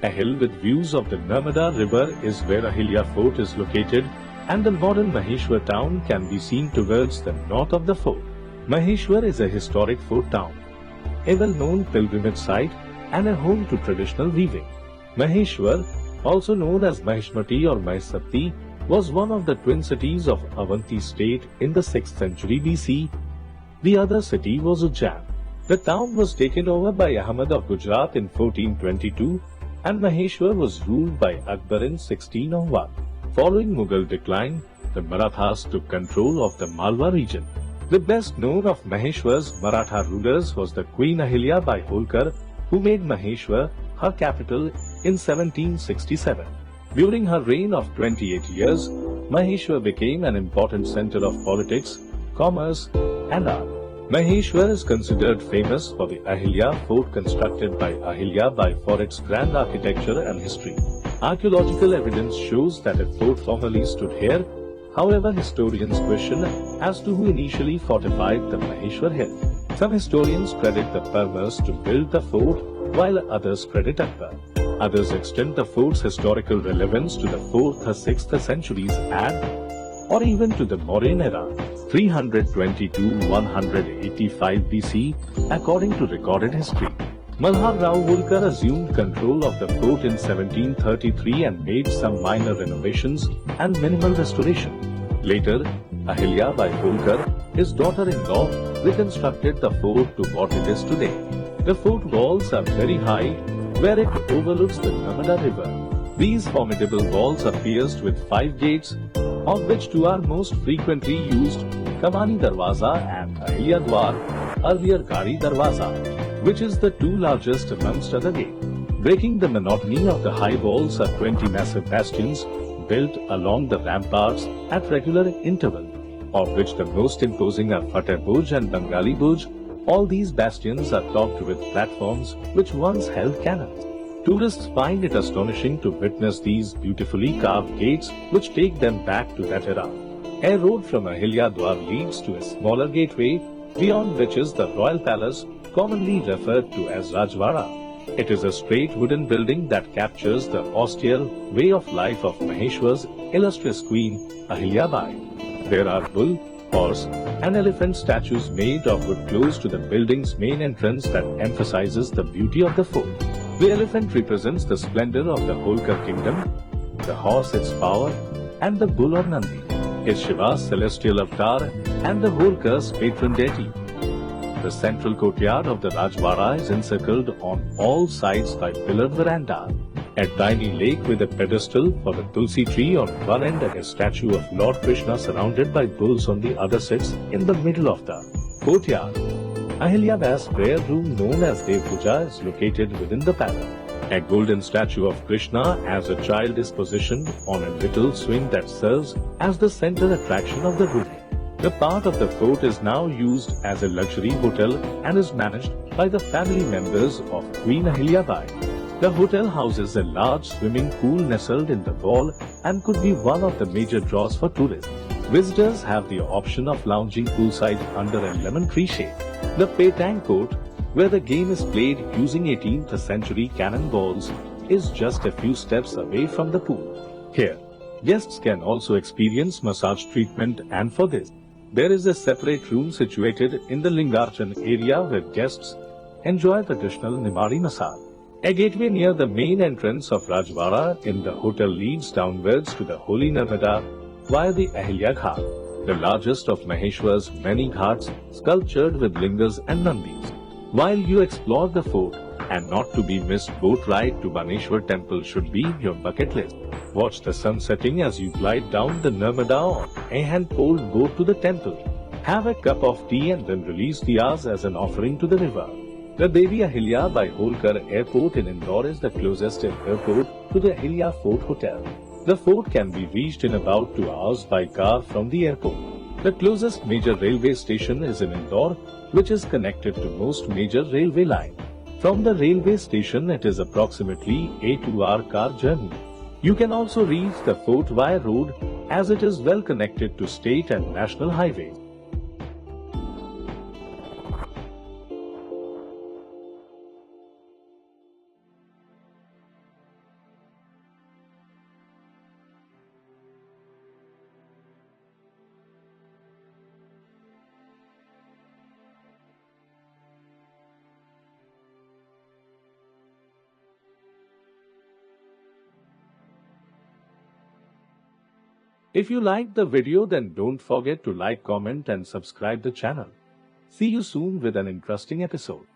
A hill with views of the Narmada river is where Ahilya Fort is located, and the modern Maheshwar town can be seen towards the north of the fort. Maheshwar is a historic fort town, a well-known pilgrimage site and a home to traditional weaving. Maheshwar, also known as Maheshmati or Mahesapti, was one of the twin cities of Avanti state in the 6th century BC. The other city was Ujjain. The town was taken over by Ahmad of Gujarat in 1422 and Maheshwar was ruled by Akbar in 1601. Following Mughal decline, the Marathas took control of the Malwa region. The best known of Maheshwar's Maratha rulers was the Queen Ahilyabai Holkar, who made Maheshwar her capital in 1767. During her reign of 28 years, Maheshwar became an important center of politics, commerce, and art. Maheshwar is considered famous for the Ahilya Fort constructed by Ahilyabai for its grand architecture and history. Archaeological evidence shows that a fort formerly stood here. However, historians question as to who initially fortified the Maheshwar hill. Some historians credit the Parmars to build the fort, while others credit Akbar. Others extend the fort's historical relevance to the 4th or 6th centuries or even to the Mauryan era, 320 to 185 BC, according to recorded history. Maharani Ahilyabai Holkar assumed control of the fort in 1733 and made some minor renovations and minimal restoration. Later, Ahilyabai Holkar, his daughter-in-law, reconstructed the fort to what it is today. The fort walls are very high, where it overlooks the Narmada river. These formidable walls are pierced with 5 gates, of which 2 are most frequently used, Kamani Darwaza and Ahilya Dwar, earlier Gadi Darwaza, which is the 2 largest amongst other gates. Breaking the monotony of the high walls are 20 massive bastions built along the ramparts at regular intervals, of which the most imposing are Fateh Burj and Bengali Burj. All these bastions are topped with platforms which once held cannons. Tourists find it astonishing to witness these beautifully carved gates which take them back to that era. A road from Ahilya Dwar leads to a smaller gateway, beyond which is the royal palace, commonly referred to as Rajwada. It is a straight wooden building that captures the austere way of life of Maheshwar's illustrious queen, Ahilyabai. There are bull, horse, and elephant statues made of wood close to the building's main entrance that emphasizes the beauty of the fort. The elephant represents the splendor of the Holkar kingdom, the horse its power, and the bull or Nandi is Shiva's celestial avatar and the Holkar's patron deity. The central courtyard of the Rajwada is encircled on all sides by pillared veranda. A tiny lake with a pedestal for the Tulsi tree on one end and a statue of Lord Krishna surrounded by bulls on the other sits in the middle of the courtyard. Ahilyabai's prayer room known as Dev Puja is located within the palace. A golden statue of Krishna as a child is positioned on a little swing that serves as the center attraction of the room. The part of the fort is now used as a luxury hotel and is managed by the family members of Queen Ahilyabai. The hotel houses a large swimming pool nestled in the wall and could be one of the major draws for tourists. Visitors have the option of lounging poolside under a lemon tree shade. The Petang court, where the game is played using 18th century cannonballs, is just a few steps away from the pool. Here, guests can also experience massage treatment, and for this, there is a separate room situated in the Lingarchan area where guests enjoy traditional Nimari massage. A gateway near the main entrance of Rajwada in the hotel leads downwards to the holy Narmada via the Ahilya Ghat, the largest of Maheshwar's many ghats sculptured with lingams and nandis. While you explore the fort, and not to be missed boat ride to Baneshwar temple should be your bucket list. Watch the sun setting as you glide down the Narmada on a hand-poled boat to the temple. Have a cup of tea and then release diyas as an offering to the river. The Devi Ahilyabai Holkar Airport in Indore is the closest airport to the Ahilya Fort Hotel. The fort can be reached in about 2 hours by car from the airport. The closest major railway station is in Indore, which is connected to most major railway lines. From the railway station, it is approximately a 2-hour car journey. You can also reach the fort via road as it is well connected to state and national highways. If you liked the video, then don't forget to like, comment and subscribe the channel. See you soon with an interesting episode.